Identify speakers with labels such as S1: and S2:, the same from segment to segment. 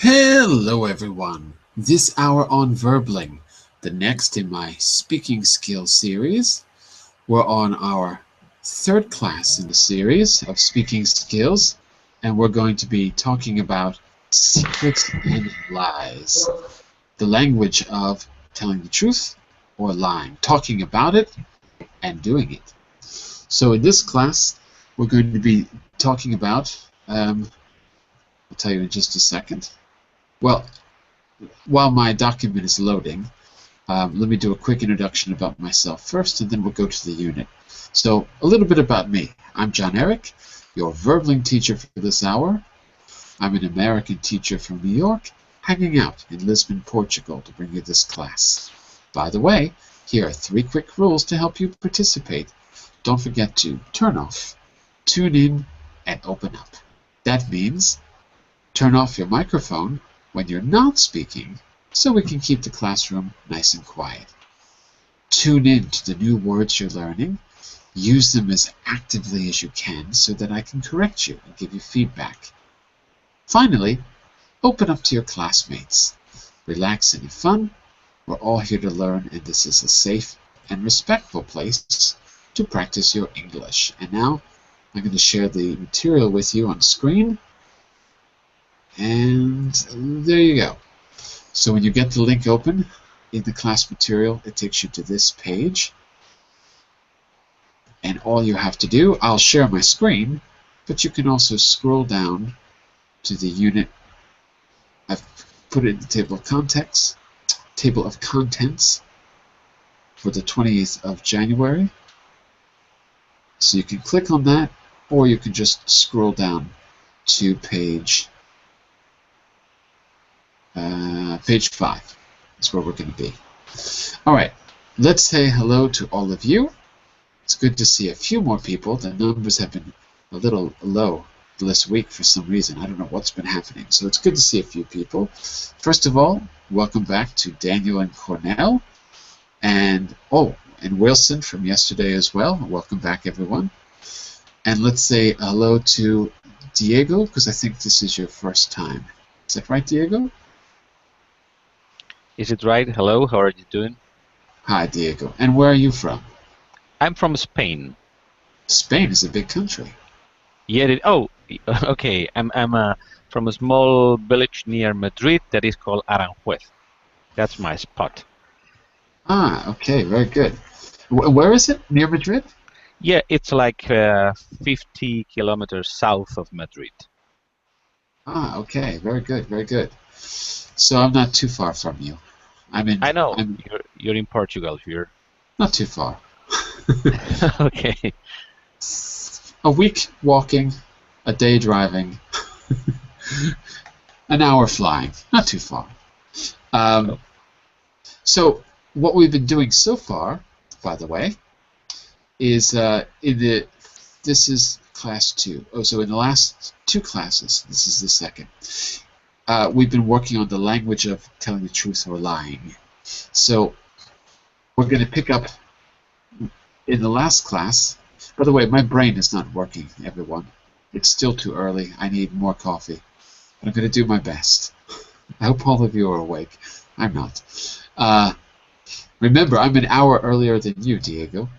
S1: Hello everyone! This hour on Verbling, the next in my speaking skills series. We're on our third class in the series of speaking skills, and we're going to be talking about secrets and lies. The language of telling the truth or lying, talking about it and doing it. So in this class, we're going to be talking about, I'll tell you in just a second. Well, while my document is loading, let me do a quick introduction about myself first, and then we'll go to the unit. So, a little bit about me. I'm John Eric, your Verbling teacher for this hour. I'm an American teacher from New York, hanging out in Lisbon, Portugal to bring you this class. By the way, here are 3 quick rules to help you participate. Don't forget to turn off, tune in, and open up. That means turn off your microphone when you're not speaking, so we can keep the classroom nice and quiet. Tune in to the new words you're learning. Use them as actively as you can so that I can correct you and give you feedback. Finally, open up to your classmates. Relax and have fun. We're all here to learn, and this is a safe and respectful place to practice your English. And now, I'm going to share the material with you on screen. And there you go. So when you get the link open in the class material, it takes you to this page. And all you have to do, I'll share my screen, but you can also scroll down to the unit. I've put it in the table of contents for the 28th of January. So you can click on that, or you can just scroll down to page 5. That's where we're going to be. All right, let's say hello to all of you. It's good to see a few more people. The numbers have been a little low this week for some reason. I don't know what's been happening. So it's good to see a few people. First of all, welcome back to Daniel and Cornell. And Wilson from yesterday as well. Welcome back, everyone. And let's say hello to Diego, because I think this is your first time. Is that right, Diego?
S2: Is it right? Hello, how are you doing?
S1: Hi, Diego. And where are you from?
S2: I'm from Spain.
S1: Spain is a big country.
S2: Yeah. Okay. I'm from a small village near Madrid that is called Aranjuez. That's my spot.
S1: Ah, okay, very good. Where is it? Near Madrid?
S2: Yeah, it's like 50 kilometers south of Madrid.
S1: Ah, okay, very good, very good. So I'm not too far from you.
S2: I know. You're in Portugal here.
S1: Not too far.
S2: Okay.
S1: A week walking, a day driving, an hour flying. Not too far. So what we've been doing so far, by the way, is this is class 2. Oh, so in the last 2 classes, this is the second. We've been working on the language of telling the truth or lying. So we're going to pick up in the last class. By the way, my brain is not working, everyone. It's still too early. I need more coffee. But I'm going to do my best. I hope all of you are awake. I'm not. Remember, I'm an hour earlier than you, Diego.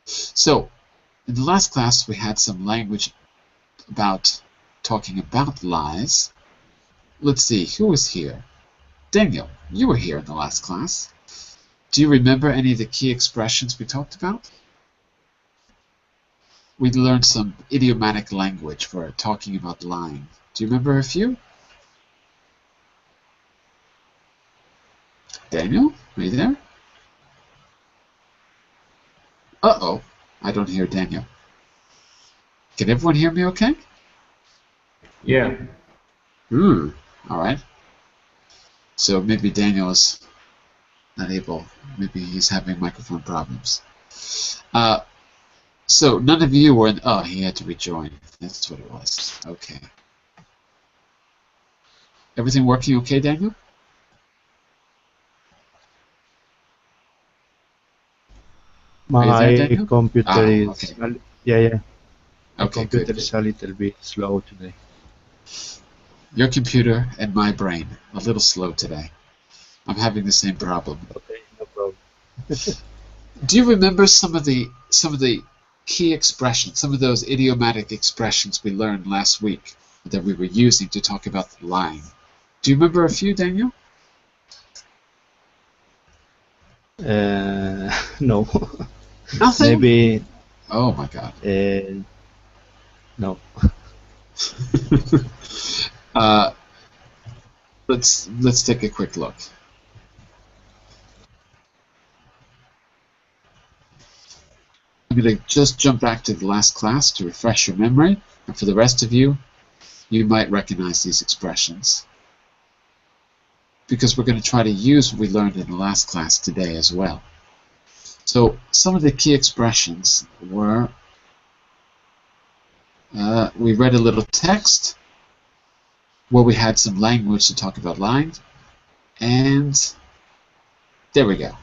S1: So, in the last class, we had some language about talking about lies. Let's see, who was here? Daniel, you were here in the last class. Do you remember any of the key expressions we talked about? We learned some idiomatic language for talking about lying. Do you remember a few? Daniel, are you there? Uh-oh, I don't hear Daniel. Can everyone hear me okay?
S3: Yeah.
S1: All right. So maybe Daniel is not able. Maybe he's having microphone problems. So none of you were in. Oh, he had to rejoin. That's what it was. Okay. Everything working okay, Daniel?
S3: My computer is
S1: okay.
S3: yeah. My
S1: Okay,
S3: computer
S1: good.
S3: is a little bit slow today.
S1: Your computer and my brain, a little slow today. I'm having the same problem.
S2: Okay, no problem.
S1: Do you remember some of the key expressions, some of those idiomatic expressions we learned last week that we were using to talk about the lying? Do you remember a few, Daniel?
S4: No.
S1: Nothing?
S4: Maybe.
S1: Oh my God.
S4: No.
S1: Let's take a quick look. I'm going to just jump back to the last class to refresh your memory, and for the rest of you, you might recognize these expressions, because we're going to try to use what we learned in the last class today as well. So some of the key expressions were, we read a little text where we had some language to talk about lying, and there we go.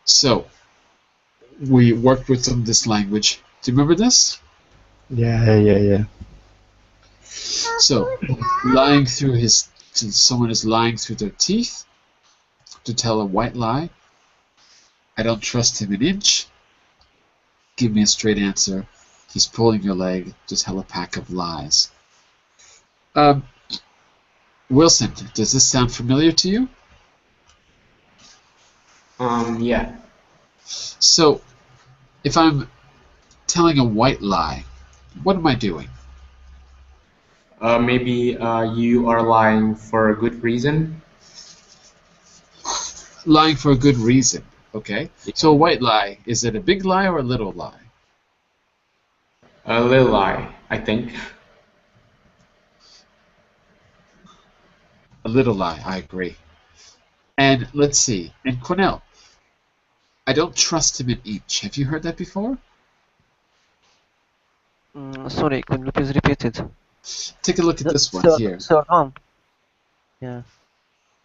S1: So we worked with some of this language. Do you remember this?
S4: Yeah.
S1: So someone is lying through their teeth to tell a white lie. I don't trust him an inch. Give me a straight answer. He's pulling your leg to tell a pack of lies. Wilson, does this sound familiar to you?
S3: Yeah.
S1: So, if I'm telling a white lie, what am I doing?
S3: Maybe you are lying for a good reason.
S1: Lying for a good reason, okay?
S2: Yeah.
S1: So a white lie, is it a big lie or a little lie?
S3: A little lie, I think.
S1: A little lie, I agree. And let's see, and Cornell, I don't trust him an inch. Have you heard that before?
S5: Sorry, could you please repeat it?
S1: Take a look at this one here.
S5: Third one. Yeah.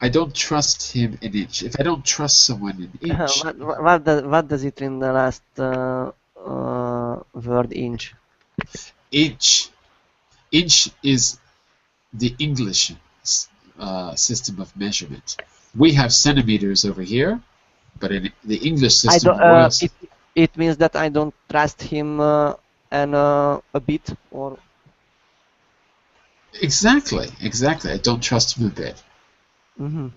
S1: I don't trust him an inch. If I don't trust someone an inch,
S5: What does it mean, the last word inch?
S1: inch is the English system of measurement. We have centimeters over here, but in the English system,
S5: It means that I don't trust him a bit, or
S1: exactly. I don't trust him a bit.
S5: Mm-hmm.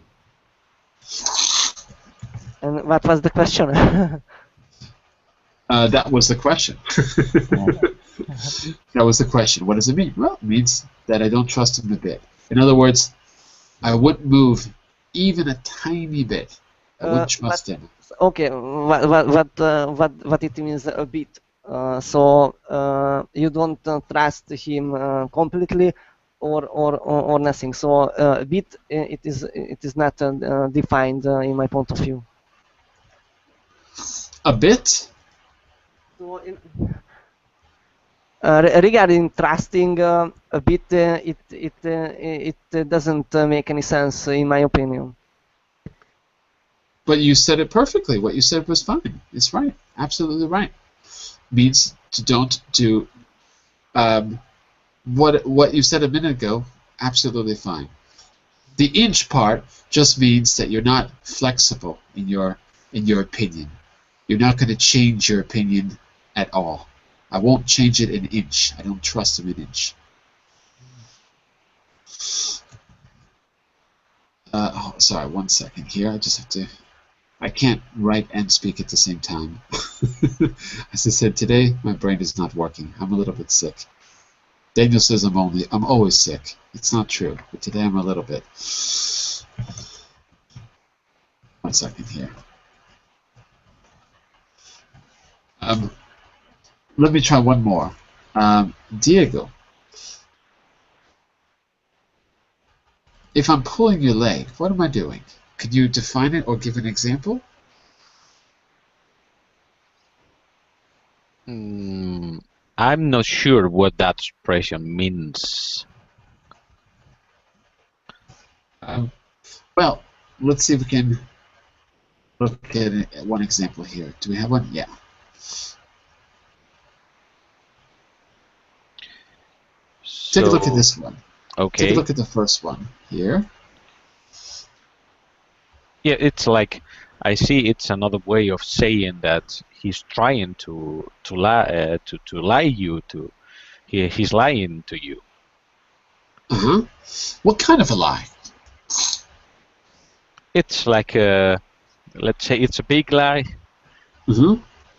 S5: And what was the question?
S1: That was the question. That was the question. What does it mean? Well, it means that I don't trust him a bit. In other words, I wouldn't move even a tiny bit. I wouldn't trust him.
S5: Okay, what it means a bit? So you don't trust him completely, or nothing. So a bit it is not defined in my point of view.
S1: A bit?
S5: So regarding trusting a bit, it doesn't make any sense in my opinion.
S1: But you said it perfectly. What you said was fine. It's right. Absolutely right. Means to don't do what you said a minute ago. Absolutely fine. The inch part just means that you're not flexible in your opinion. You're not going to change your opinion at all. I won't change it an inch. I don't trust him an inch. Oh, sorry, 1 second here. I just have to. I can't write and speak at the same time. As I said, today my brain is not working. I'm a little bit sick. Daniel says I'm always sick. It's not true, but today I'm a little bit. 1 second here. Let me try one more. Diego, if I'm pulling your leg, what am I doing? Could you define it or give an example?
S2: I'm not sure what that expression means.
S1: Well, let's see if we can look at one example here. Do we have one? Yeah. Take a look at this one.
S2: Okay.
S1: Take a look at the first one here.
S2: Yeah, it's like I see it's another way of saying that he's trying to lie to lie you to. He's lying to you.
S1: What kind of a lie?
S2: It's like let's say it's a big lie.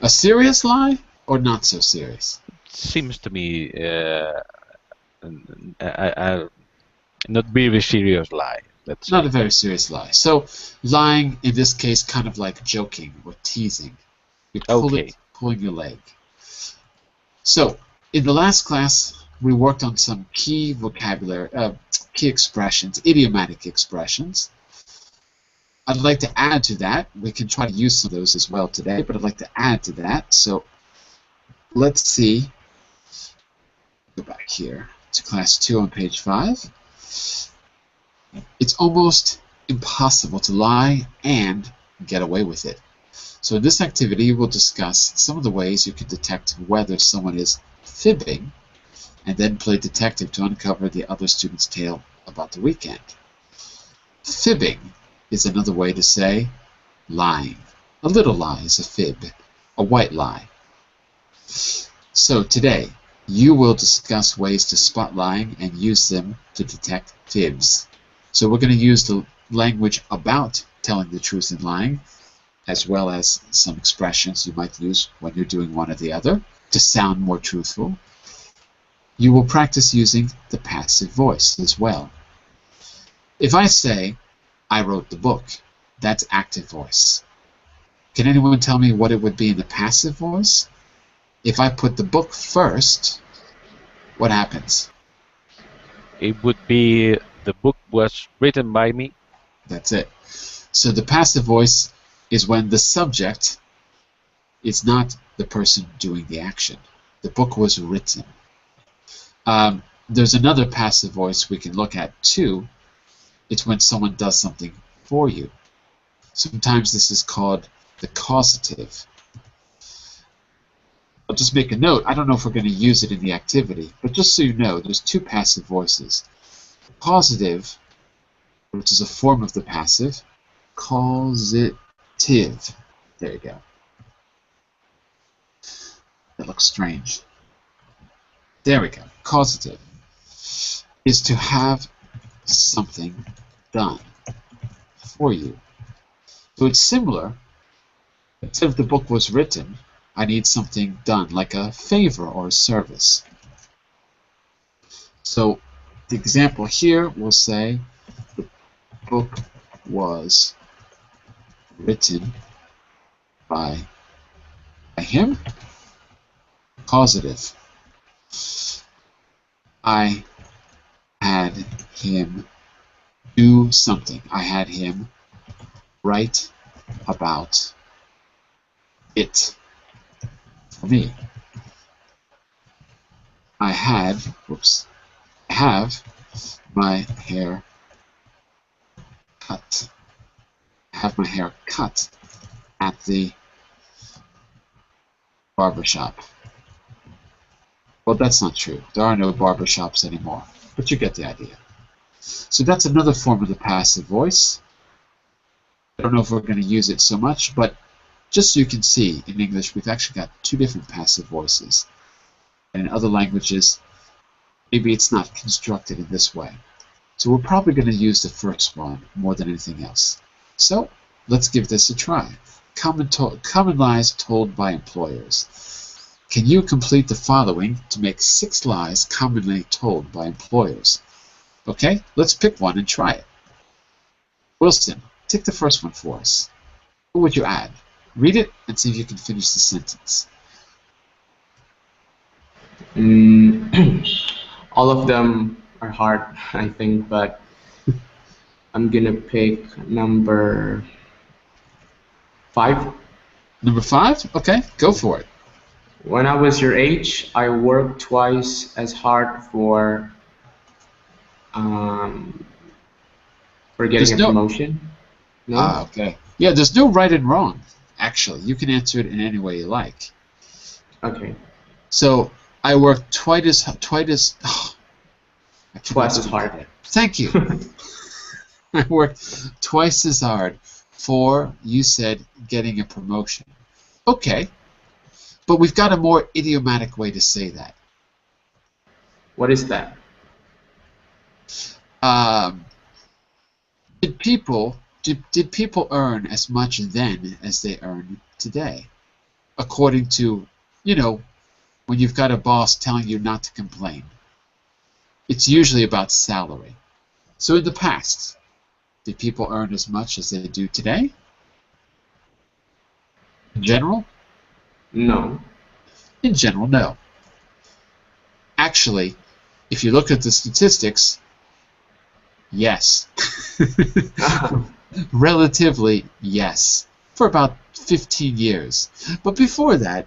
S1: A serious lie or not so serious?
S2: Seems to me not very serious lie. Let's
S1: Not
S2: say.
S1: a very serious lie. So lying in this case, kind of like joking or teasing. You're pulling your leg. So in the last class, we worked on some key vocabulary, key expressions, idiomatic expressions. I'd like to add to that. We can try to use some of those as well today, but I'd like to add to that. So let's see. Go back here to class 2 on page 5. It's almost impossible to lie and get away with it. So in this activity, we'll discuss some of the ways you can detect whether someone is fibbing and then play detective to uncover the other student's tale about the weekend. Fibbing is another way to say lying. A little lie is a fib, a white lie. So today, you will discuss ways to spot lying and use them to detect fibs. So we're going to use the language about telling the truth and lying, as well as some expressions you might use when you're doing one or the other to sound more truthful. You will practice using the passive voice as well. If I say, I wrote the book, that's active voice. Can anyone tell me what it would be in the passive voice? If I put the book first, what happens?
S2: It would be the book was written by me.
S1: That's it. So the passive voice is when the subject is not the person doing the action. The book was written. There's another passive voice we can look at too. It's when someone does something for you. Sometimes this is called the causative. I'll just make a note. I don't know if we're going to use it in the activity, but just so you know, there's two passive voices. Causative, which is a form of the passive, causative. There you go. That looks strange. There we go. Causative is to have something done for you. So it's similar. Instead of the book was written, I need something done, like a favor or a service. So the example here will say the book was written by him. Causative. I had him do something. I had him write about it for me. I have my hair cut. I have my hair cut at the barbershop. Well, that's not true. There are no barbershops anymore, but you get the idea. So that's another form of the passive voice. I don't know if we're going to use it so much, but just so you can see, in English, we've actually got two different passive voices. And in other languages, maybe it's not constructed in this way. So we're probably going to use the first one more than anything else. So let's give this a try. Common lies told by employers. Can you complete the following to make 6 lies commonly told by employers? Okay, let's pick one and try it. Wilson, take the first one for us. What would you add? Read it and see if you can finish the sentence.
S3: All of them are hard, I think, but I'm gonna pick number 5.
S1: Number 5? Okay, go for it.
S3: When I was your age, I worked twice as hard for getting a promotion. No?
S1: Ah, okay. Yeah, there's no right and wrong, actually. You can answer it in any way you like.
S3: Okay.
S1: So, I worked twice as I cannot
S3: Twice as
S1: speak
S3: hard.
S1: today. Thank you. I worked twice as hard for, you said, getting a promotion. Okay, but we've got a more idiomatic way to say that.
S3: What is that?
S1: Um, did people earn as much then as they earn today? According to, when you've got a boss telling you not to complain. It's usually about salary. So in the past, did people earn as much as they do today? In general?
S3: No.
S1: In general, no. Actually, if you look at the statistics, yes. Relatively, yes. For about 15 years. But before that,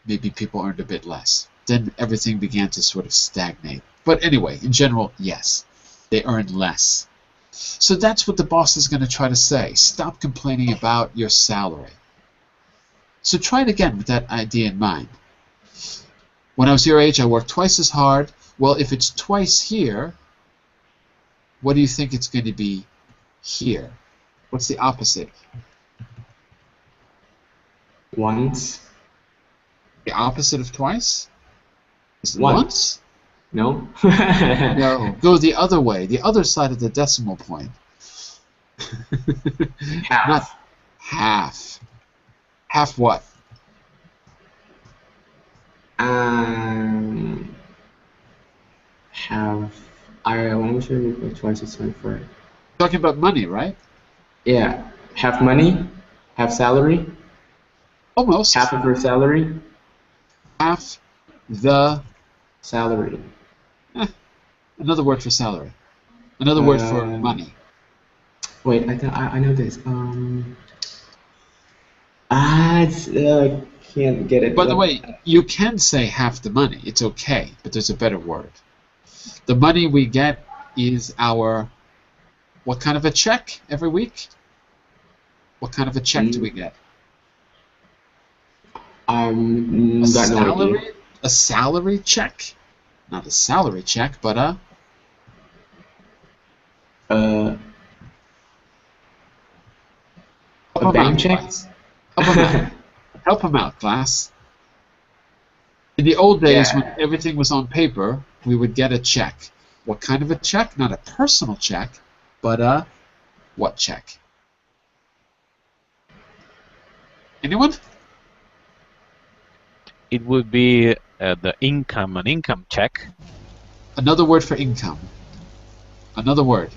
S1: maybe people earned a bit less. Then everything began to sort of stagnate. But anyway, in general, yes. They earned less. So that's what the boss is going to try to say. Stop complaining about your salary. So try it again with that idea in mind. When I was your age, I worked twice as hard. Well, if it's twice here, what do you think it's going to be here? What's the opposite?
S3: Once.
S1: The opposite of twice? Is it
S3: Once. No.
S1: No. Go the other way. The other side of the decimal point.
S3: Half.
S1: Not half. Half what?
S3: Half. I'm sure we put twice as hard for it.
S1: Talking about money, right?
S3: Yeah. Half money. Half salary.
S1: Almost.
S3: Half of her salary.
S1: Half the...
S3: Salary.
S1: Another word for salary. Another word for money.
S3: Wait, I know this. I can't get it.
S1: By the way, you can say half the money. It's okay, but there's a better word. The money we get is our... What kind of a check every week? What kind of a check do we get?
S3: Got no idea.
S1: A salary check? Not a salary check, but a...
S3: A bank check?
S1: Help him out. Help him out, class. In the old days, when everything was on paper, we would get a check. What kind of a check? Not a personal check, but a... What check? Anyone?
S2: It would be an income check.
S1: Another word for income. Another word.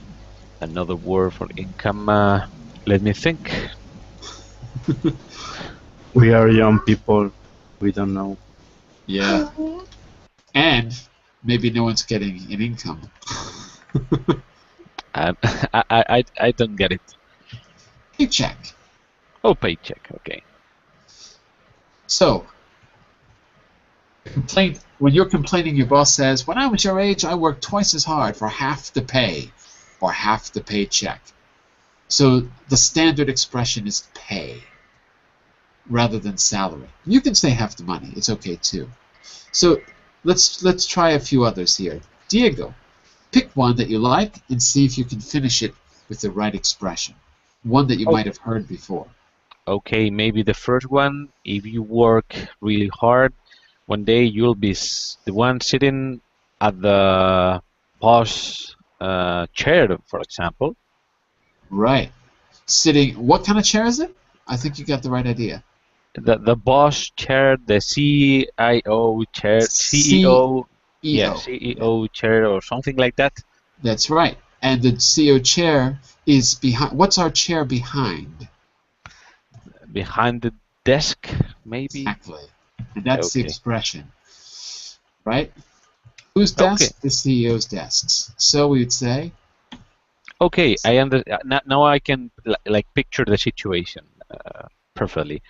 S2: Another word for income. Let me think.
S4: We are young people. We don't know.
S1: Yeah. And maybe no one's getting an income.
S2: I don't get it.
S1: Paycheck.
S2: Oh, paycheck. Okay.
S1: So, when you're complaining, your boss says, when I was your age, I worked twice as hard for half the pay, or half the paycheck. So the standard expression is pay, rather than salary. You can say half the money. It's okay too. So let's try a few others here. Diego, pick one that you like and see if you can finish it with the right expression. One that you might have heard before.
S2: Okay, maybe the first one. If you work really hard, one day you'll be the one sitting at the boss chair, for example.
S1: Right. Sitting. What kind of chair is it? I think you got the right idea.
S2: The boss chair, the CIO chair, CEO. Yeah, CEO chair or something like that.
S1: That's right. And the CEO chair is behind. What's our chair behind?
S2: Behind the desk, maybe.
S1: Exactly. And that's the expression. Right? Whose desk?
S2: Okay.
S1: The CEO's desks. So we would say.
S2: Okay, I understand. Now I can like picture the situation perfectly.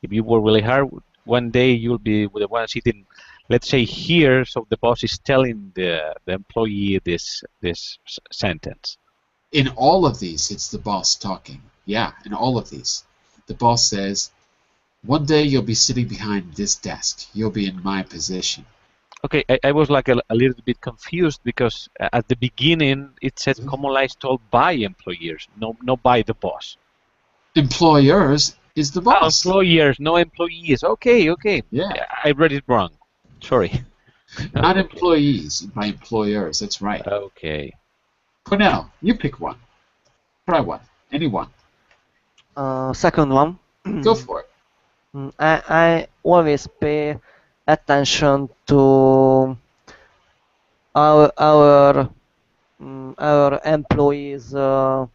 S2: If you work really hard, one day you'll be with the one sitting, let's say here. So the boss is telling the employee this sentence.
S1: In all of these, it's the boss talking. Yeah, in all of these, the boss says, "One day you'll be sitting behind this desk. You'll be in my position."
S2: Okay, I was like a little bit confused because at the beginning it said common lies told by employers, no by the boss.
S1: Employers is the
S2: Ah,
S1: boss.
S2: employers, no employees. Okay, okay.
S1: Yeah.
S2: I read it wrong. Sorry.
S1: Not
S2: Okay.
S1: employees, by employers. That's right.
S2: Okay.
S1: Cornell, you pick one. Try one. Anyone.
S5: Second one.
S1: Go for it.
S5: I always pay attention to our our employees. Mm,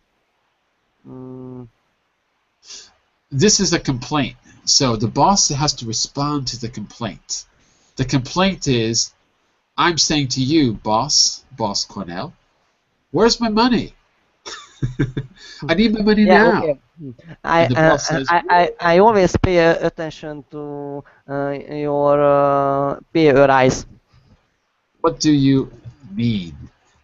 S1: This is a complaint. So the boss has to respond to the complaint. The complaint is, I'm saying to you, boss Cornell, where's my money? I need my money
S5: yeah,
S1: now.
S5: okay.
S1: And the boss says,
S5: I always pay attention to your pay rise.
S1: what do you mean?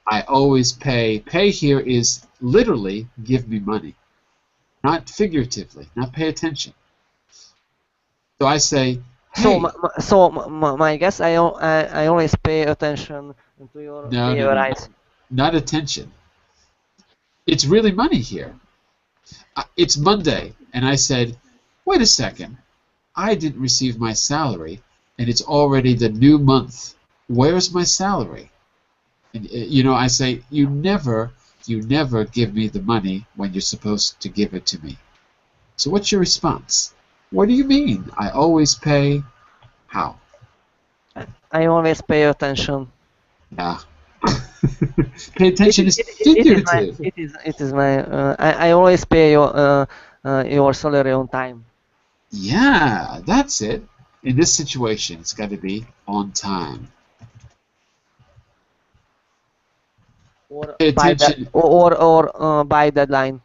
S1: I always pay. Pay here is literally give me money, not figuratively, not pay attention. So I say, hey,
S5: My guess, I always pay attention to your
S1: no,
S5: pay
S1: no, no,
S5: rise.
S1: not attention. It's really money here. It's Monday, and I said, wait a second, I didn't receive my salary, and it's already the new month. Where's my salary? And I say, you never give me the money when you're supposed to give it to me. So what's your response? What do you mean? I always pay. How?
S5: I always pay attention.
S1: Yeah. Pay attention is figurative.
S5: It is my. I always pay your salary on time.
S1: Yeah, that's it. In this situation, it's got to be on time.
S5: Or
S1: Pay
S5: by
S1: attention.
S5: by deadline.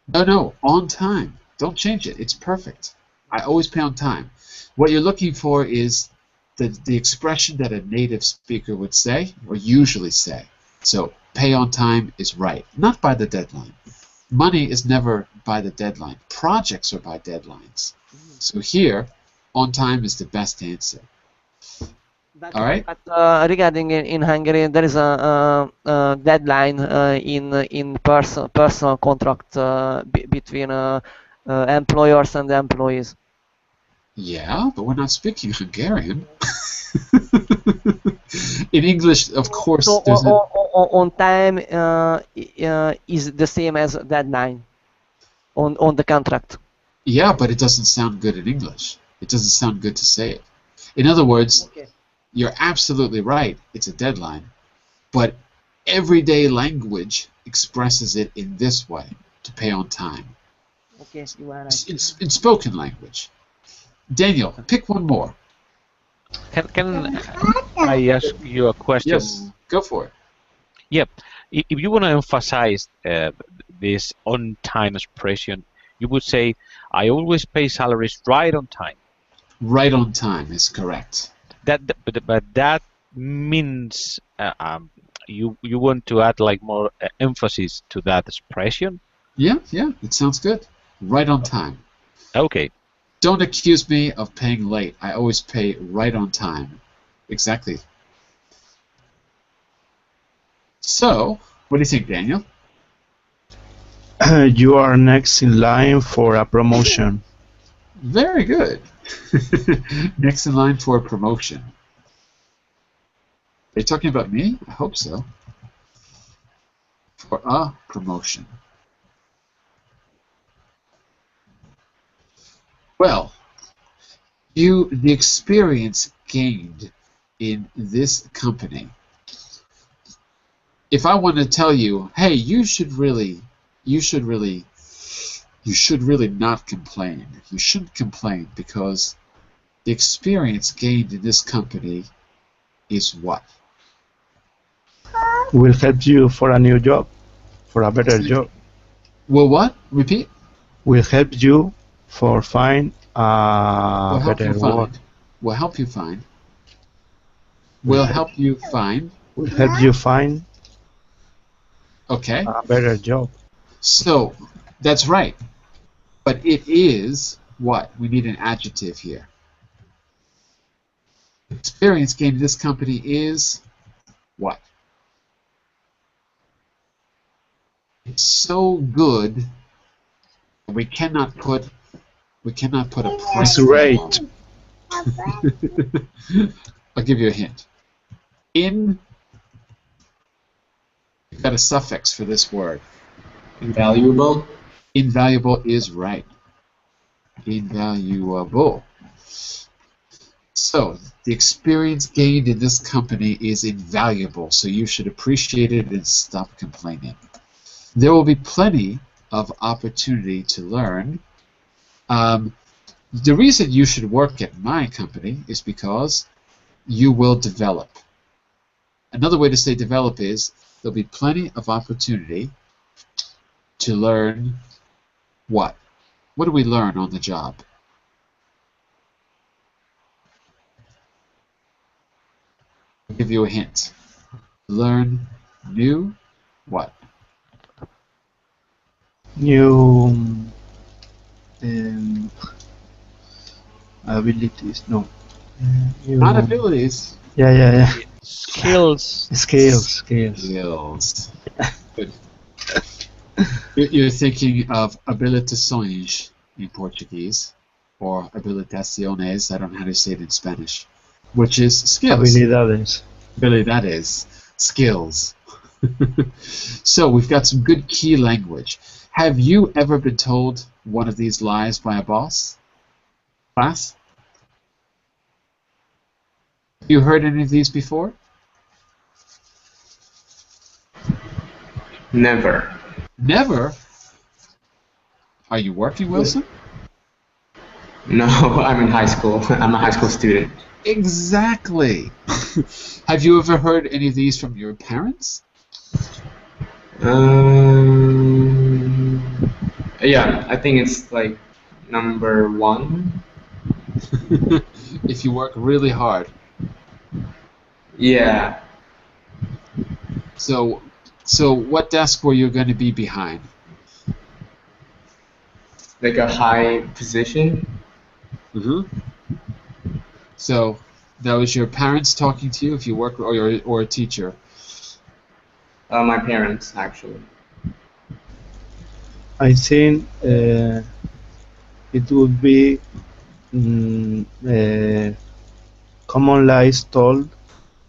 S1: No, on time. Don't change it. It's perfect. I always pay on time. What you're looking for is the expression that a native speaker would say or usually say. So pay on time is right, not by the deadline. Money is never by the deadline. Projects are by deadlines. So here, on time is the best answer. All right?
S5: But regarding in Hungary, there is a deadline in personal contract between employers and employees.
S1: Yeah, but we're not speaking Hungarian. In English, of course,
S5: So
S1: there's a...
S5: on time is the same as deadline on the contract.
S1: Yeah, but it doesn't sound good in English. It doesn't sound good to say it. In other words,
S5: Okay.
S1: you're absolutely right. It's a deadline. But everyday language expresses it in this way, to pay on time.
S5: Okay, you are right.
S1: In spoken language. Daniel, pick one more.
S2: Can I ask you a question?
S1: Yes, go for it.
S2: Yep. If you want to emphasize this on-time expression, you would say, I always pay salaries right on time.
S1: Right on time is correct.
S2: But that means you want to add like more emphasis to that expression?
S1: Yeah, it sounds good. Right on time.
S2: Okay.
S1: Don't accuse me of paying late. I always pay right on time. Exactly. So, what do you think, Daniel?
S4: You are next in line for a promotion.
S1: Very good. Next in line for a promotion. Are you talking about me? I hope so. For a promotion. Well, the experience gained in this company. If I want to tell you, hey, you should really not complain. You shouldn't complain because the experience gained in this company is what?
S4: Will help you for a new job, for a better job.
S1: Will what? Repeat?
S4: Will help you for find a better work.
S1: Will help you find. Will help you find.
S4: Will help you find
S1: Okay.
S4: a better job.
S1: So, that's right. But it is what? We need an adjective here. experience gained in this company is what? It's so good we cannot put a price
S4: It's
S1: tag on
S4: great.
S1: it. I'll give you a hint. You've got a suffix for this word.
S3: Invaluable.
S1: Invaluable is right. Invaluable. So, the experience gained in this company is invaluable, so you should appreciate it and stop complaining. There will be plenty of opportunity to learn. The reason you should work at my company is because you will develop. Another way to say develop is there'll be plenty of opportunity to learn what? What do we learn on the job? I'll give you a hint. Learn new what?
S4: New um, abilities. No. New,
S1: Not abilities.
S4: yeah.
S2: Skills.
S4: Skills.
S1: Skills. Good. You're thinking of habilitações in Portuguese, or habilitaciones, I don't know how to say it in Spanish, which is skills.
S4: Habilidades.
S1: Habilidades. Skills. So we've got some good key language. Have you ever been told one of these lies by a boss? Class? Have you heard any of these before?
S3: Never.
S1: Never? Are you working, Wilson?
S3: No, I'm in high school. I'm a high school student.
S1: Exactly. Have you ever heard any of these from your parents?
S3: Yeah, I think it's like number 1.
S1: If you work really hard.
S3: Yeah,
S1: So what desk were you going to be behind?
S3: like a high position.
S1: So that was your parents talking to you if you work, or a teacher?
S3: My parents, actually.
S4: I think it would be common lies told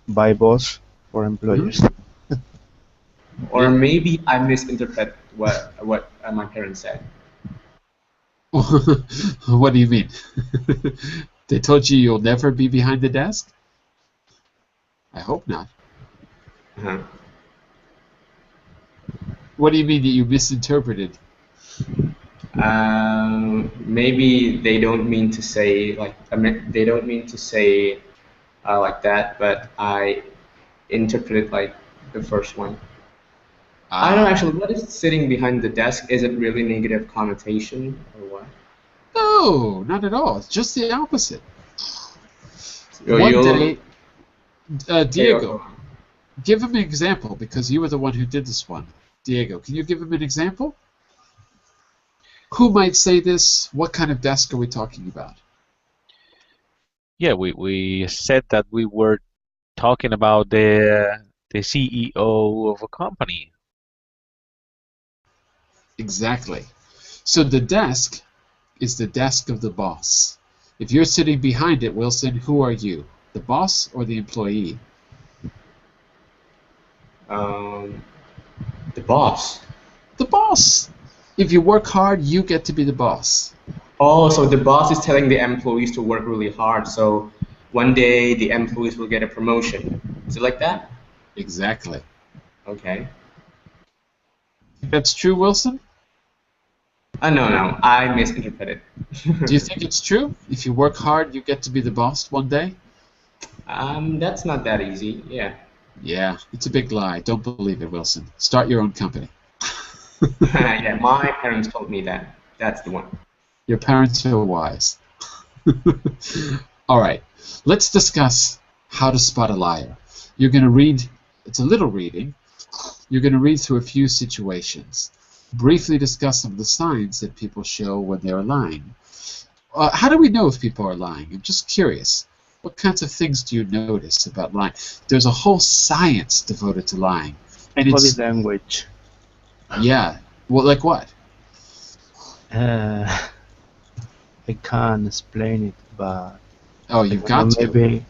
S4: by boss for employers.
S3: Or maybe I misinterpret what my parents said.
S1: What do you mean? They told you you'll never be behind the desk? I hope not.
S3: Uh-huh.
S1: What do you mean that you misinterpreted?
S3: Maybe they don't mean to say like they don't mean to say like that, but I interpreted like the first one. I don't know actually. What is sitting behind the desk? Is it really negative connotation or what?
S1: No, not at all. It's just the opposite.
S3: So
S1: One
S3: you'll-
S1: day, Diego, give him an example because you were the one who did this one. Diego, can you give him an example? Who might say this? What kind of desk are we talking about?
S2: Yeah, we said that we were talking about the CEO of a company.
S1: Exactly. So the desk is the desk of the boss. If you're sitting behind it, Wilson, who are you? The boss or the employee?
S3: the boss.
S1: The boss! If you work hard, you get to be the boss.
S3: Oh, so the boss is telling the employees to work really hard, so one day the employees will get a promotion. Is it like that?
S1: Exactly.
S3: Okay.
S1: That's true, Wilson?
S3: No, I misinterpreted.
S1: Do you think it's true? If you work hard, you get to be the boss one day?
S3: That's not that easy. Yeah.
S1: Yeah, it's a big lie. Don't believe it, Wilson. Start your own company.
S3: Yeah, my parents told me that. That's the one.
S1: Your parents are wise. All right, let's discuss how to spot a liar. You're going to read, it's a little reading. You're going to read through a few situations. Briefly discuss some of the signs that people show when they're lying. How do we know if people are lying? I'm just curious. What kinds of things do you notice about lying? There's a whole science devoted to lying, and
S4: Body
S1: it's
S4: language.
S1: yeah. Well, like what?
S4: I can't explain it, but
S1: Oh,
S4: I
S1: you've
S4: don't know.
S1: got to.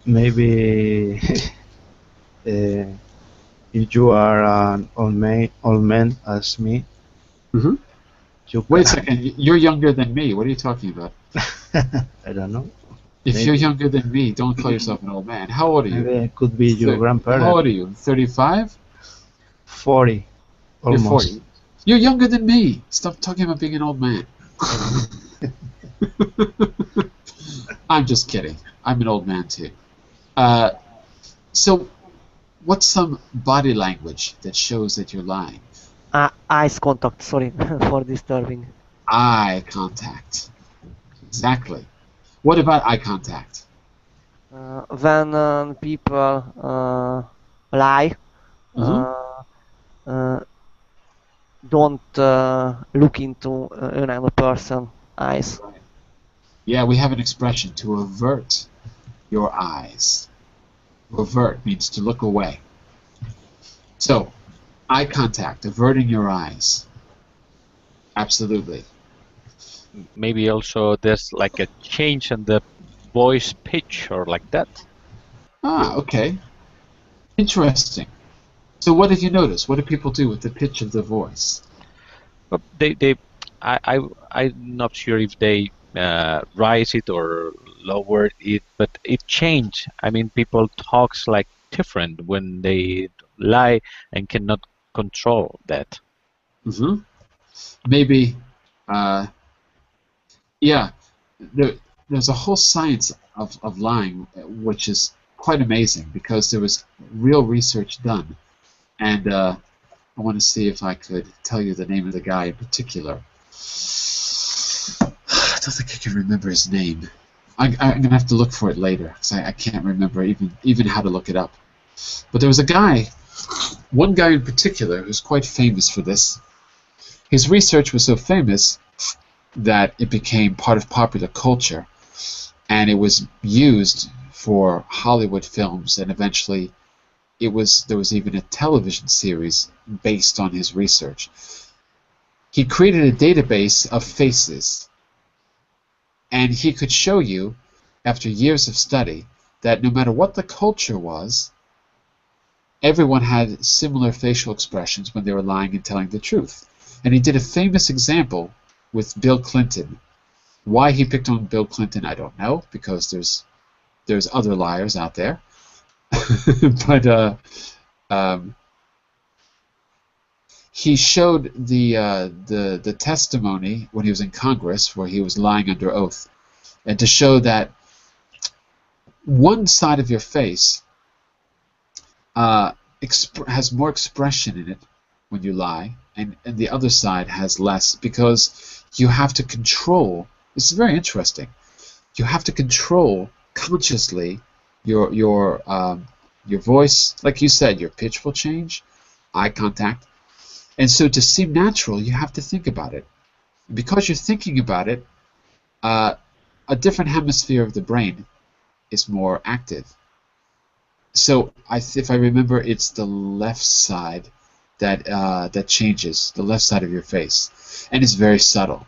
S4: Maybe if you are an old man as me,
S1: Mm-hmm.
S4: you
S1: Wait a
S4: can.
S1: second. You're younger than me. What are you talking about?
S4: I don't know.
S1: If you're
S4: Maybe
S1: younger than me, don't call yourself an old man. How old are you?
S4: maybe I could be your
S1: How
S4: grandparent.
S1: old are you? 35?
S4: 40,
S1: You're
S4: almost.
S1: 40. You're younger than me. Stop talking about being an old man. I'm just kidding. I'm an old man too. Uh, so, what's some body language that shows that you're lying?
S5: Eyes contact, sorry for disturbing.
S1: Eye contact. Exactly. What about eye contact?
S5: When people lie,
S1: Mm-hmm.
S5: uh, don't look into another person's eyes.
S1: Right. Yeah, we have an expression to avert your eyes. To avert means to look away. So, eye contact, averting your eyes. Absolutely.
S2: Maybe also there's like a change in the voice pitch or like that.
S1: Ah, okay. Interesting. So what have you noticed? What do people do with the pitch of the voice?
S2: But I'm not sure if they rise it or lower it, but it changed. I mean, people talks like different when they lie and cannot control that.
S1: Mm-hmm. Maybe, uh, yeah, there's a whole science of lying, which is quite amazing because there was real research done. And I want to see if I could tell you the name of the guy in particular. I don't think I can remember his name. I'm going to have to look for it later because I can't remember even how to look it up. But there was a guy, one guy in particular, who's quite famous for this. His research was so famous that it became part of popular culture, and it was used for Hollywood films, and eventually there was even a television series based on his research. He created a database of faces, and he could show you, after years of study, that no matter what the culture was, everyone had similar facial expressions when they were lying and telling the truth. And he did a famous example with Bill Clinton. Why he picked on Bill Clinton, I don't know, because there's other liars out there. But he showed the testimony when he was in Congress, where he was lying under oath, and to show that one side of your face has more expression in it when you lie, and the other side has less, because you have to control. This is very interesting. You have to control consciously your voice, like you said, your pitch will change, eye contact, and so to seem natural, you have to think about it. Because you're thinking about it, a different hemisphere of the brain is more active. So if I remember, it's the left side that changes, the left side of your face, and it's very subtle.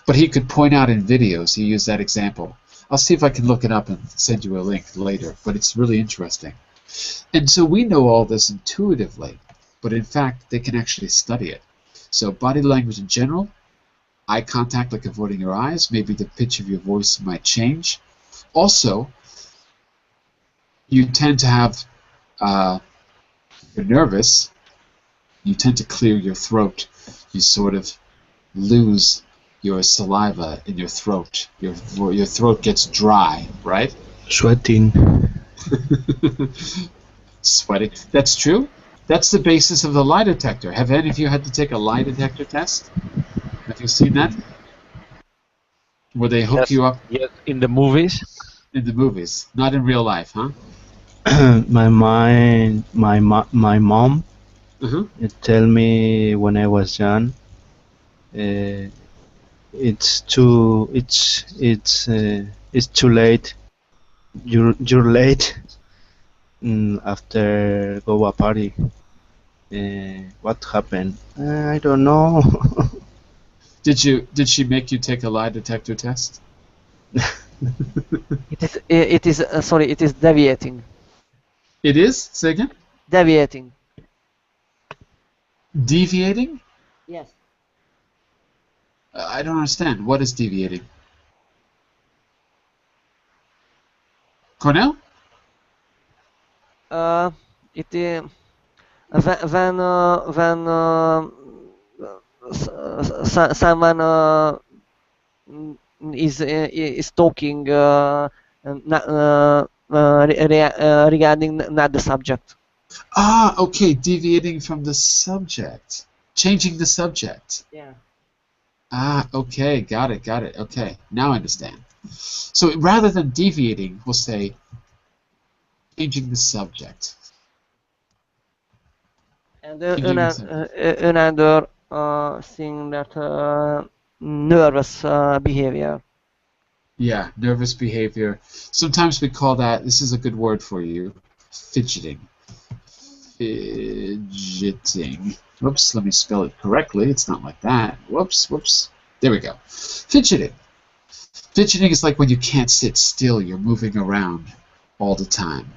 S1: But he could point out in videos, he used that example. I'll see if I can look it up and send you a link later, but it's really interesting. And so we know all this intuitively, but in fact, they can actually study it. So body language in general, eye contact, like avoiding your eyes, maybe the pitch of your voice might change. Also, you tend to have, you're nervous, you tend to clear your throat. You sort of lose your saliva in your throat. Your throat gets dry, right?
S4: Sweating.
S1: Sweating. That's true. That's the basis of the lie detector. Have any of you had to take a lie detector test? Have you seen that? Where they hook you up
S2: Yes, in the movies.
S1: in the movies, not in real life, huh?
S4: My mom
S1: Uh-huh.
S4: tell me when I was young, it's too late you're late after go a party. What happened? I don't know.
S1: Did she make you take a lie detector test?
S5: It is sorry. It is deviating.
S1: It is? Say again?
S5: Deviating.
S1: Deviating?
S5: Yes.
S1: I don't understand. What is deviating? Cornell?
S5: It when someone is talking regarding not the subject.
S1: Ah, okay, deviating from the subject. Changing the subject.
S5: Yeah.
S1: Ah, okay, got it, okay. Now I understand. So rather than deviating, we'll say changing the subject.
S5: And
S1: Changing the subject.
S5: another thing that nervous behavior.
S1: Yeah, nervous behavior. Sometimes we call that, this is a good word for you, fidgeting. Fidgeting. Whoops, let me spell it correctly. It's not like that. Whoops. There we go. Fidgeting. Fidgeting is like when you can't sit still. You're moving around all the time.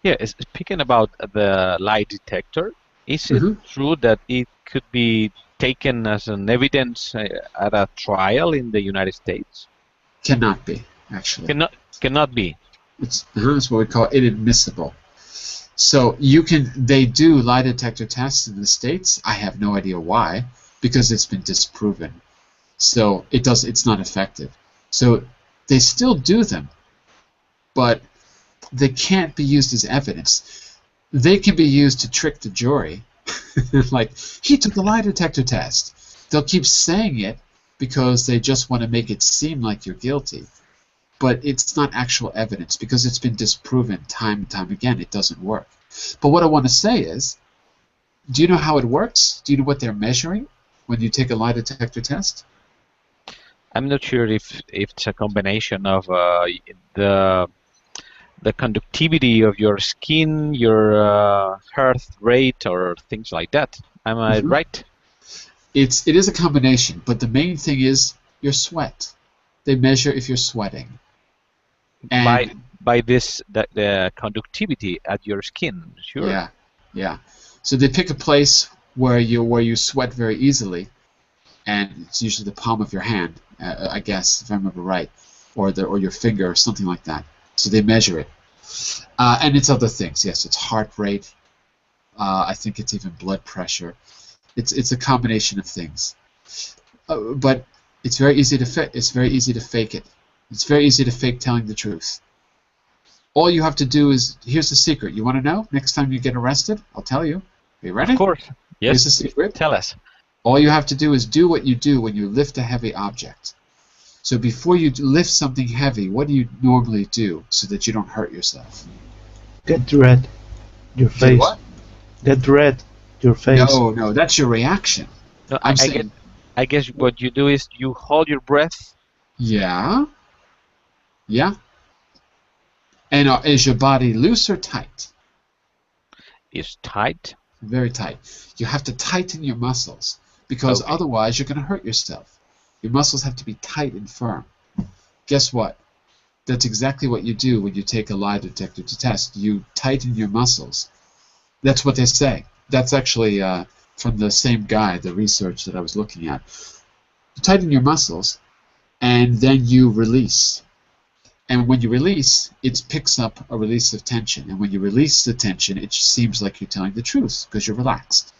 S2: Yeah, speaking about the lie detector, is it true that it could be taken as an evidence at a trial in the United States?
S1: Cannot be, actually.
S2: Cannot be.
S1: It's what we call inadmissible. So they do lie detector tests in the States. I have no idea why, because it's been disproven. So it's not effective. So they still do them, but they can't be used as evidence. They can be used to trick the jury. Like, he took a lie detector test. They'll keep saying it because they just want to make it seem like you're guilty. But it's not actual evidence because it's been disproven time and time again. It doesn't work. But what I want to say is, do you know how it works? Do you know what they're measuring when you take a lie detector test?
S2: I'm not sure if it's a combination of the conductivity of your skin, your heart rate, or things like that. Am I right?
S1: It is a combination, but the main thing is your sweat. They measure if you're sweating. And
S2: by the conductivity at your skin, sure.
S1: Yeah. So they pick a place where you sweat very easily, and it's usually the palm of your hand, I guess, if I remember right, or your finger or something like that. So they measure it, and it's other things. Yes, it's heart rate. I think it's even blood pressure. It's a combination of things, but it's very easy to fake it. It's very easy to fake telling the truth. All you have to do is, here's the secret. You want to know? Next time you get arrested, I'll tell you. Are you ready?
S2: Of course. Yes.
S1: Here's the secret.
S2: Tell us.
S1: All you have to do is do what you do when you lift a heavy object. So before you lift something heavy, what do you normally do so that you don't hurt yourself?
S4: Get red. Your face.
S1: Get what?
S4: Get red. Your face.
S1: No, that's your reaction.
S2: No, I guess what you do is you hold your breath.
S1: Yeah. And is your body loose or tight?
S2: It's tight.
S1: Very tight. You have to tighten your muscles because otherwise you're going to hurt yourself. Your muscles have to be tight and firm. Guess what? That's exactly what you do when you take a lie detector test. You tighten your muscles. That's what they say. That's actually from the same guy, the research that I was looking at. You tighten your muscles, and then you release. And when you release, it picks up a release of tension. And when you release the tension, it seems like you're telling the truth because you're relaxed.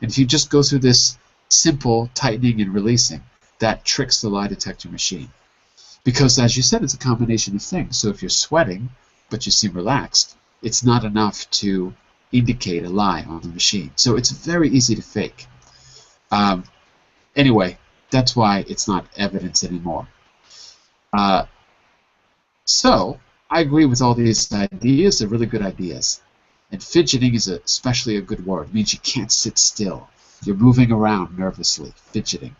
S1: And if you just go through this simple tightening and releasing, that tricks the lie detector machine. Because, as you said, it's a combination of things. So if you're sweating, but you seem relaxed, it's not enough to indicate a lie on the machine. So it's very easy to fake. Anyway, that's why it's not evidence anymore. So I agree with all these ideas. They're really good ideas. And fidgeting is especially a good word. It means you can't sit still. You're moving around nervously, fidgeting.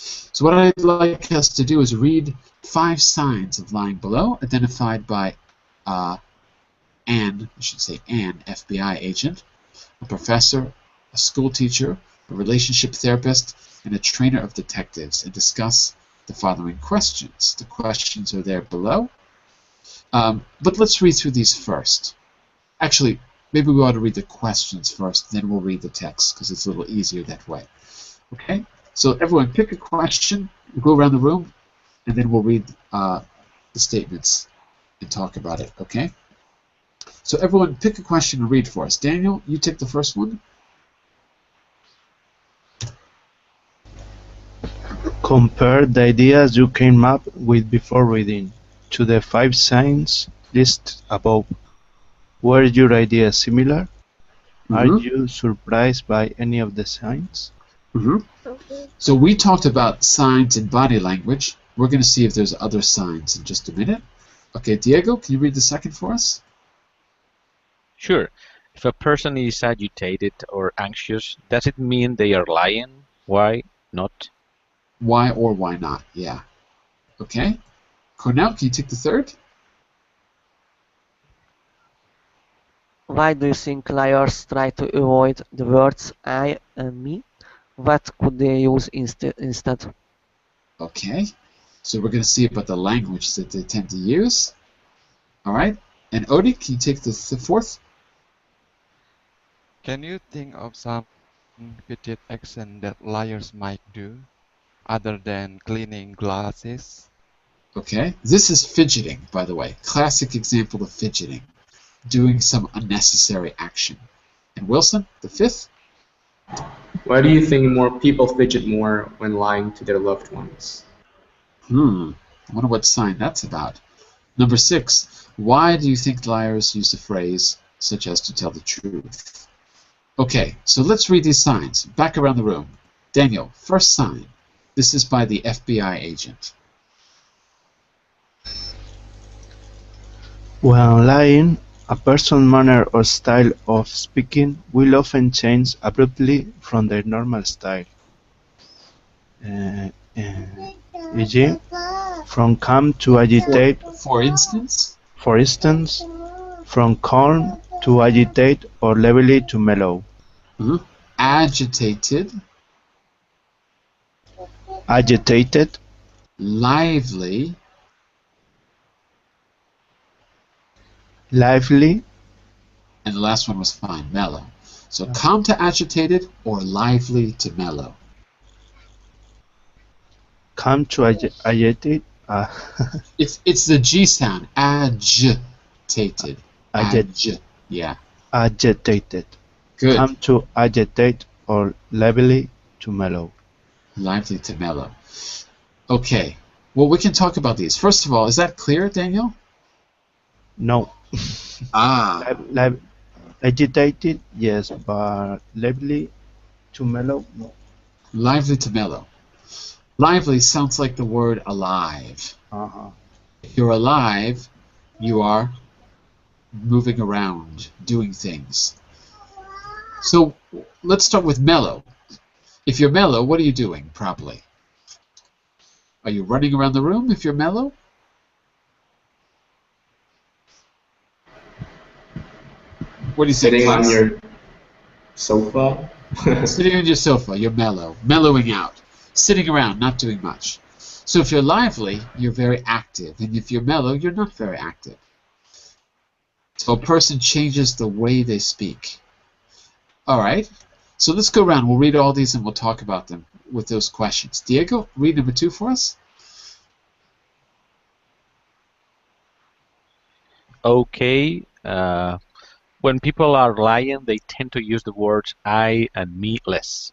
S1: So what I'd like us to do is read 5 signs of lying below, identified by an FBI agent, a professor, a school teacher, a relationship therapist, and a trainer of detectives, and discuss the following questions. The questions are there below. But let's read through these first. Actually, maybe we ought to read the questions first, then we'll read the text, because it's a little easier that way. Okay? So everyone pick a question, we'll go around the room, and then we'll read the statements and talk about it. Okay? So everyone pick a question and read for us. Daniel, you take the first one.
S4: Compare the ideas you came up with before reading to the 5 signs listed above. Were your ideas similar? Are you surprised by any of the signs?
S1: So we talked about signs in body language. We're going to see if there's other signs in just a minute. Okay, Diego, can you read the second for us?
S2: Sure. If a person is agitated or anxious, does it mean they are lying? Why not?
S1: Why or why not? Yeah. Okay. Cornell, can you take the third?
S5: Why do you think liars try to avoid the words I and me? What could they use instead?
S1: Okay. So we're going to see about the language that they tend to use. All right. And Odie, can you take the fourth?
S6: Can you think of some repeated action that liars might do, other than cleaning glasses?
S1: Okay. This is fidgeting, by the way. Classic example of fidgeting. Doing some unnecessary action. And Wilson, the fifth?
S3: Why do you think more people fidget more when lying to their loved ones?
S1: I wonder what sign that's about. Number 6, why do you think liars use the phrase, such as to tell the truth? Okay, so let's read these signs. Back around the room. Daniel, first sign. This is by the FBI agent.
S4: When lying, a person's manner or style of speaking will often change abruptly from their normal style. E.g., from calm to agitate.
S1: For instance?
S4: For instance, from calm to agitate or lively to mellow.
S1: Agitated.
S4: Agitated.
S1: Lively.
S4: Lively.
S1: And the last one was fine, mellow. So calm to agitated or lively to mellow.
S4: Calm to agitate.
S1: It's the G sound. Agitated. Yeah.
S4: Agitated.
S1: Good.
S4: Calm to agitate or lively to mellow.
S1: Lively to mellow. Okay. Well, we can talk about these. First of all, is that clear, Daniel?
S4: No. Agitated, yes, but lively to mellow, no.
S1: Lively to mellow. Lively sounds like the word alive. If you're alive, you are moving around, doing things. So let's start with mellow. If you're mellow, what are you doing probably? Are you running around the room if you're mellow? What do you think?
S3: Sitting on your sofa?
S1: Sitting on your sofa, you're mellow. Mellowing out. Sitting around, not doing much. So if you're lively, you're very active. And if you're mellow, you're not very active. So a person changes the way they speak. All right. So let's go around. We'll read all these and we'll talk about them with those questions. Diego, read number 2 for us.
S2: Okay. When people are lying, they tend to use the words I and me less.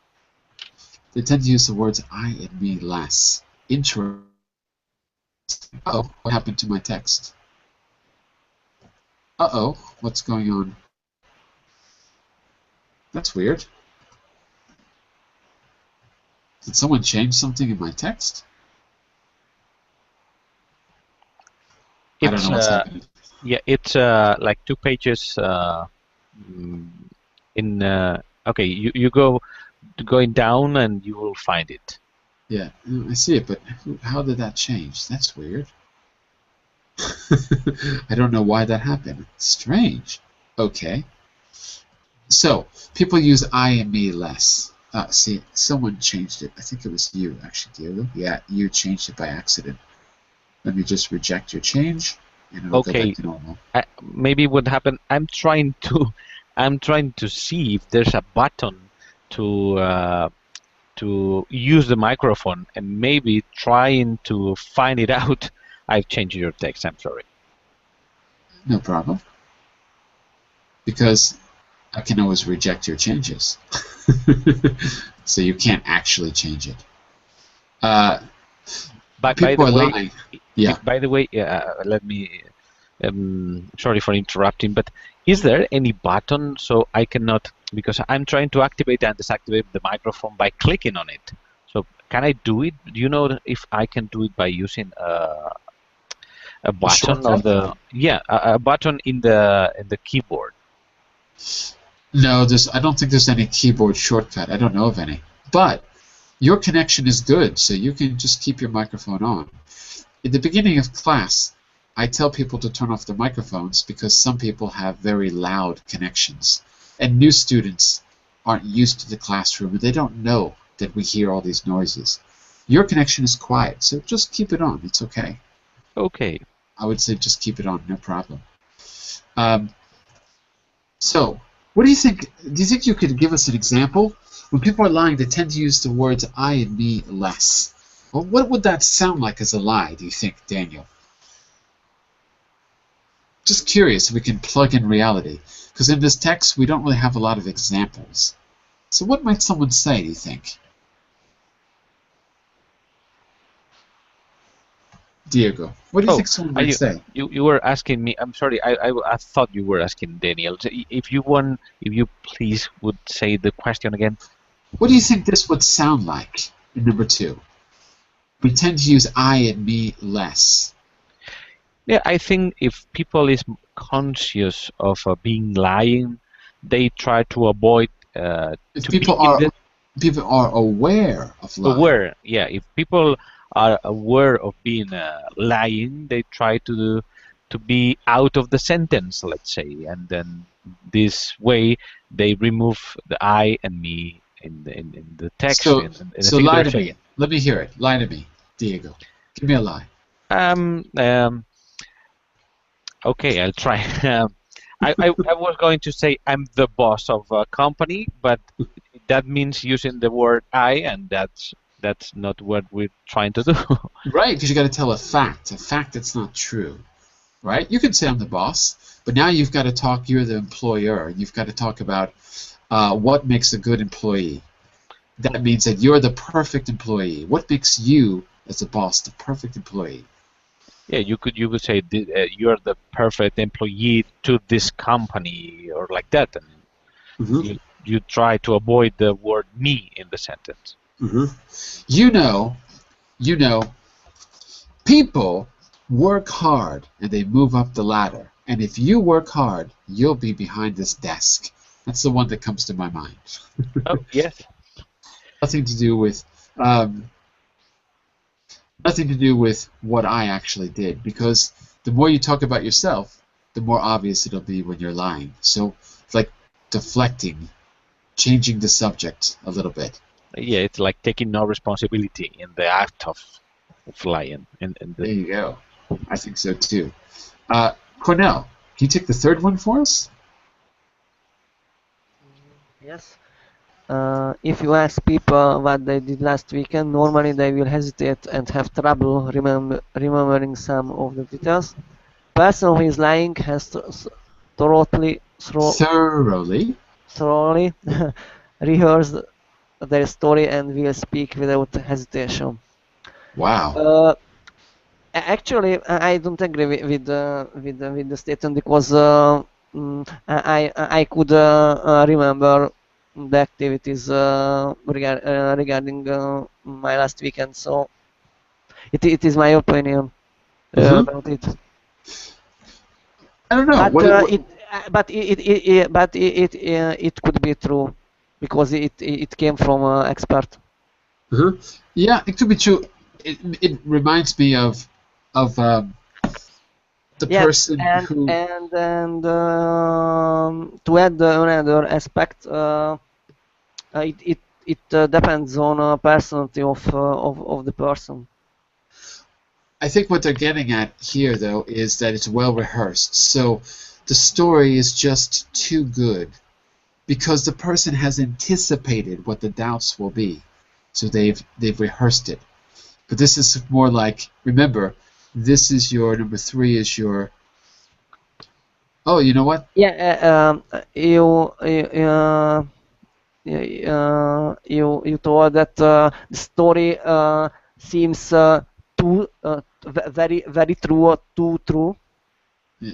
S1: They tend to use the words I and me less. Interesting. Uh-oh, what happened to my text? Uh-oh, what's going on? That's weird. Did someone change something in my text? I don't know what's happening.
S2: Yeah, it's like 2 pages in. Okay, you going down and you will find it.
S1: Yeah, I see it, but how did that change? That's weird. I don't know why that happened. Strange. Okay. So, people use I and me less. See, someone changed it. I think it was you, actually, Diego. Yeah, you changed it by accident. Let me just reject your change, and it'll go back
S2: Okay,
S1: to normal.
S2: maybe what happened, I'm trying to see if there's a button to use the microphone, and maybe trying to find it out. I've changed your text, I'm sorry.
S1: No problem. Because I can always reject your changes. So you can't actually change it.
S2: But
S1: People are lying. Yeah.
S2: by the way, let me. Sorry for interrupting, but is there any button so I cannot, because I'm trying to activate and disactivate the microphone by clicking on it. So can I do it? Do you know if I can do it by using a button of the a button in the keyboard?
S1: No, I don't think there's any keyboard shortcut. I don't know of any. But your connection is good, so you can just keep your microphone on. In the beginning of class, I tell people to turn off their microphones because some people have very loud connections. And new students aren't used to the classroom and they don't know that we hear all these noises. Your connection is quiet, so just keep it on. It's okay.
S2: Okay.
S1: I would say just keep it on, no problem. So, what do you think? Do you think you could give us an example? When people are lying, they tend to use the words I and me less. Well, what would that sound like as a lie, do you think, Daniel? Just curious if we can plug in reality. Because in this text, we don't really have a lot of examples. So what might someone say, do you think? Diego, what do you think someone might say?
S2: You were asking me. I'm sorry. I thought you were asking Daniel. So if you please would say the question again.
S1: What do you think this would sound like in number 2? We tend to use I and me less.
S2: Yeah, I think if people is conscious of being lying, they try to avoid.
S1: If people are aware of lying.
S2: Aware, yeah. If people are aware of being lying, they try to be out of the sentence, let's say, and then this way they remove the I and me in the text.
S1: So lie to me. Let me hear it. Lie to me, Diego. Give me a lie.
S2: Okay, I'll try. I was going to say I'm the boss of a company, but that means using the word I, and that's not what we're trying to do.
S1: Right, because you got to tell a fact that's not true. Right? You can say I'm the boss, but now you've got to talk, you're the employer, and you've got to talk about what makes a good employee. That means that you're the perfect employee. What makes you, as a boss, the perfect employee?
S2: Yeah, you could say you're the perfect employee to this company, or like that, and you try to avoid the word me in the sentence.
S1: You know, people work hard and they move up the ladder. And if you work hard, you'll be behind this desk. That's the one that comes to my mind.
S2: Oh, yes.
S1: Nothing to do with what I actually did, because the more you talk about yourself, the more obvious it'll be when you're lying. So it's like deflecting, changing the subject a little bit.
S2: Yeah, it's like taking no responsibility in the act of lying.
S1: There you go. I think so too. Cornell, can you take the third one for us?
S5: Yes. If you ask people what they did last weekend, normally they will hesitate and have trouble remembering some of the details. Person who is lying has thoroughly rehearsed their story and will speak without hesitation.
S1: Wow.
S5: Actually, I don't agree with the statement, because I could remember the activities regarding my last weekend, so it is my opinion about it.
S1: I don't know.
S5: But it could be true, because it came from expert.
S1: Yeah, it could be true. It reminds me of the
S5: Yeah,
S1: person who.
S5: to add another aspect, it depends on personality of the person.
S1: I think what they're getting at here, though, is that it's well rehearsed. So the story is just too good because the person has anticipated what the doubts will be. So they've rehearsed it. But this is more like, remember, this is your number 3 is your. Oh, you know what?
S5: Yeah, you told that the story seems very true or too true.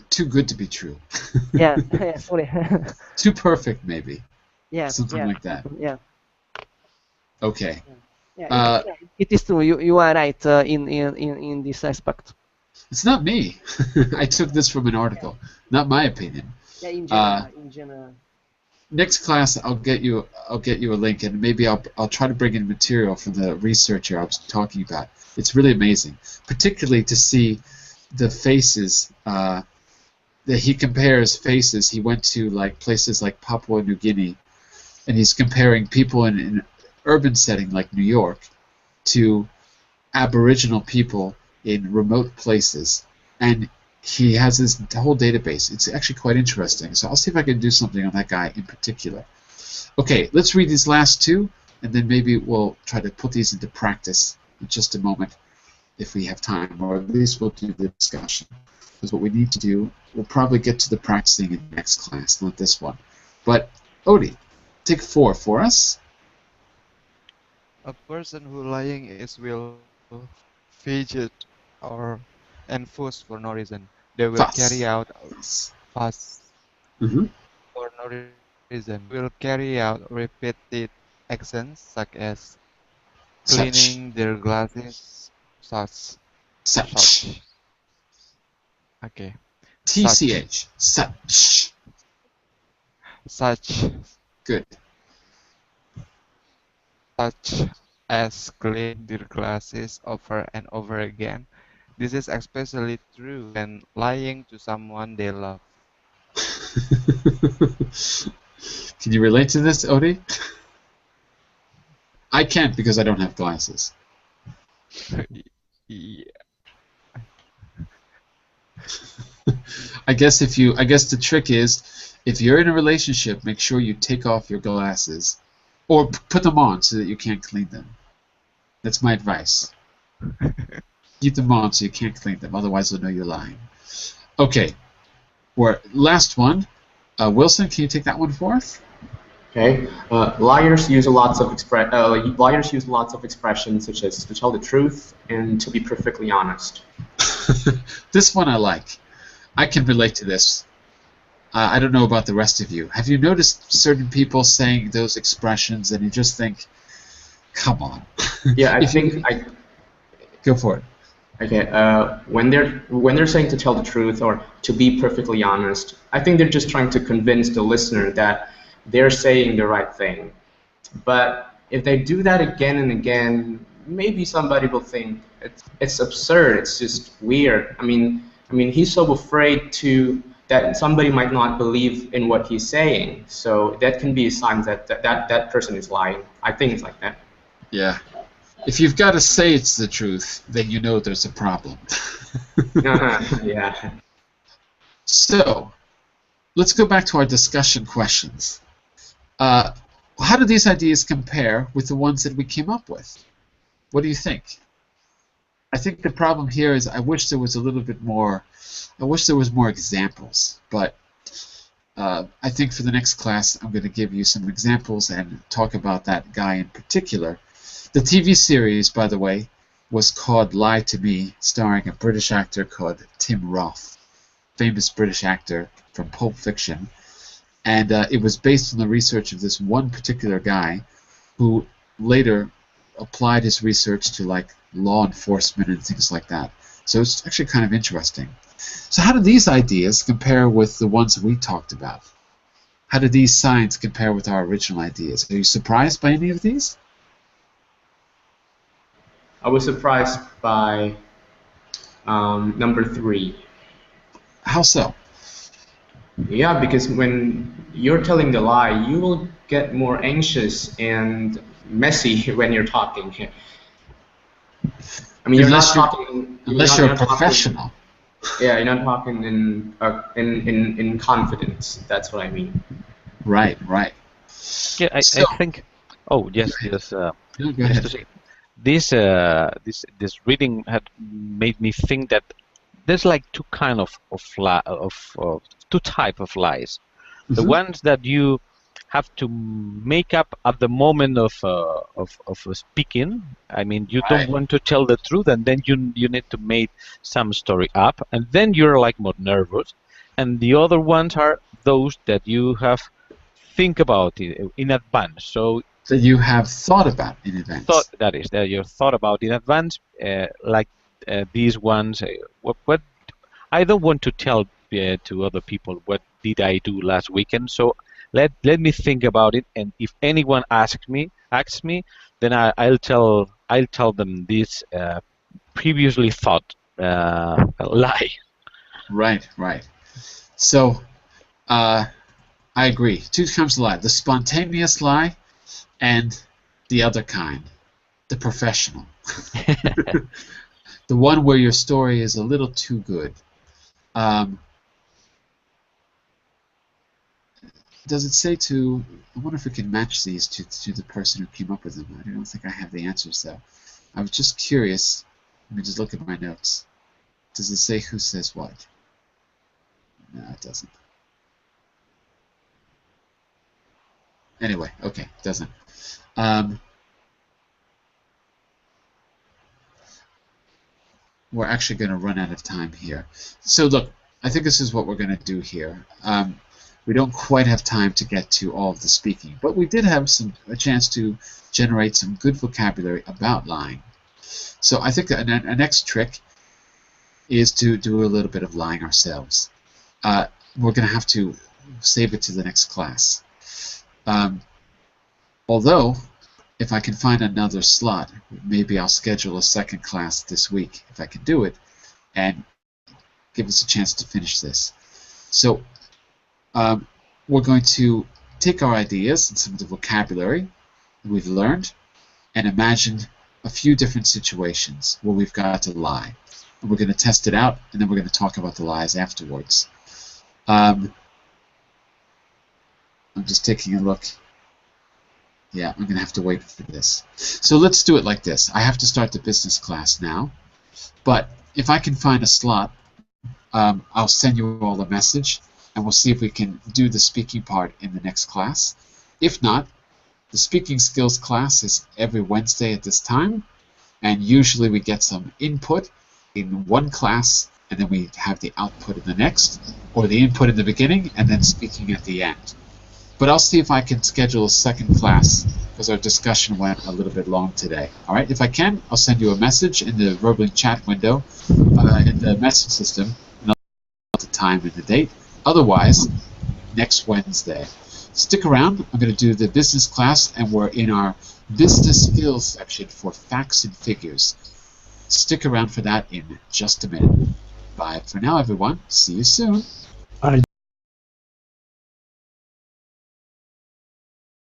S1: Too good to be true.
S5: Yeah, yeah, sorry.
S1: Too perfect, maybe.
S5: Yeah,
S1: Something
S5: yeah,
S1: like that.
S5: yeah.
S1: Okay.
S5: Yeah, it is true. You are right in this aspect.
S1: It's not me. I took this from an article, not my opinion.
S5: Yeah, in general.
S1: Next class, I'll get you a link, and maybe I'll try to bring in material from the researcher I was talking about. It's really amazing, particularly to see the faces. That he compares faces. He went to like places like Papua New Guinea, and he's comparing people in an urban setting like New York to Aboriginal people in remote places, and he has this whole database. It's actually quite interesting. So I'll see if I can do something on that guy in particular. Okay, let's read these last two, and then maybe we'll try to put these into practice in just a moment if we have time, or at least we'll do the discussion. Because what we need to do, we'll probably get to the practicing in the next class, not this one. But, Odie, take 4 for us.
S6: A person who lying is will fidget or enforce for no reason. They will carry out fuss for no reason. Will carry out repeated actions such as cleaning their glasses, such. Okay.
S1: TCH. Such.
S6: Such.
S1: Good.
S6: Such as clean their glasses over and over again. This is especially true when lying to someone they love.
S1: Can you relate to this, Odie? I can't because I don't have glasses.
S6: Yeah.
S1: I guess the trick is, if you're in a relationship, make sure you take off your glasses or put them on so that you can't clean them. That's my advice. Keep them on so you can't clean them, otherwise they'll know you're lying. Okay, last one. Wilson, can you take that one for us?
S3: Okay. Liars use lots of expressions such as to tell the truth and to be perfectly honest.
S1: This one I like. I can relate to this. I don't know about the rest of you. Have you noticed certain people saying those expressions and you just think, come on.
S3: Yeah,
S1: Go for it.
S3: Okay, when they're saying to tell the truth or to be perfectly honest, I think they're just trying to convince the listener that they're saying the right thing. But if they do that again and again, maybe somebody will think it's absurd. It's just weird. I mean, he's so afraid that somebody might not believe in what he's saying. So that can be a sign that person is lying. I think it's like that.
S1: Yeah. If you've got to say it's the truth, then you know there's a problem.
S3: Yeah.
S1: So, let's go back to our discussion questions. How do these ideas compare with the ones that we came up with? What do you think? I think the problem here is I wish there was a little bit more. I wish there was more examples, but I think for the next class I'm going to give you some examples and talk about that guy in particular. The TV series, by the way, was called Lie to Me, starring a British actor called Tim Roth, famous British actor from Pulp Fiction. And it was based on the research of this one particular guy who later applied his research to like law enforcement and things like that. So it's actually kind of interesting. So how do these ideas compare with the ones we talked about? How do these signs compare with our original ideas? Are you surprised by any of these?
S3: I was surprised by number 3.
S1: How so?
S3: Yeah, because when you're telling the lie, you will get more anxious and messy when you're talking. I mean, you're not
S1: Unless you're
S3: talking.
S1: unless
S3: You're
S1: you're a
S3: not talking.
S1: professional.
S3: Yeah, you're not talking in confidence. That's what I mean.
S1: Right, right.
S2: Yeah,
S1: So,
S2: I think. Oh,
S1: go
S2: yes,
S1: ahead.
S2: yes.
S1: No, go
S2: Just
S1: ahead.
S2: to say, this reading had made me think that there's like two kind of two type of lies. The ones that you have to make up at the moment of speaking. I mean, you don't
S1: Right.
S2: want to tell the truth, and then you need to make some story up, and then you're like more nervous. And the other ones are those that you have think about it in advance. So
S1: That you have thought about in
S2: thought
S1: advance.
S2: that is that you thought about in advance, like these ones. What I don't want to tell to other people what did I do last weekend. So let me think about it, and if anyone asks me, then I'll tell them this previously thought lie.
S1: Right, right. So, I agree. Two kinds of lie: the spontaneous lie and the other kind, the professional. The one where your story is a little too good. Um, does it say to? I wonder if we can match these to the person who came up with them. I don't think I have the answers though. I was just curious. Let me just look at my notes. Does it say who says what? No, it doesn't. Anyway, okay, it doesn't. We're actually going to run out of time here. So look, I think this is what we're going to do here. We don't quite have time to get to all of the speaking, but we did have a chance to generate some good vocabulary about lying. So I think that our next trick is to do a little bit of lying ourselves. We're going to have to save it to the next class. Although, if I can find another slot, maybe I'll schedule a second class this week, if I can do it, and give us a chance to finish this. So we're going to take our ideas and some of the vocabulary we've learned and imagine a few different situations where we've got to lie. And we're going to test it out, and then we're going to talk about the lies afterwards. I'm just taking a look. Yeah, I'm going to have to wait for this. So let's do it like this. I have to start the business class now, but if I can find a slot, I'll send you all a message, and we'll see if we can do the speaking part in the next class. If not, the speaking skills class is every Wednesday at this time, and usually we get some input in one class, and then we have the output in the next, or the input in the beginning, and then speaking at the end. But I'll see if I can schedule a second class, because our discussion went a little bit long today. All right, if I can, I'll send you a message in the Verbling chat window in the message system, and I'll put the time and the date. Otherwise, next Wednesday. Stick around. I'm going to do the business class, and we're in our business skills section for facts and figures. Stick around for that in just a minute. Bye for now, everyone. See you soon.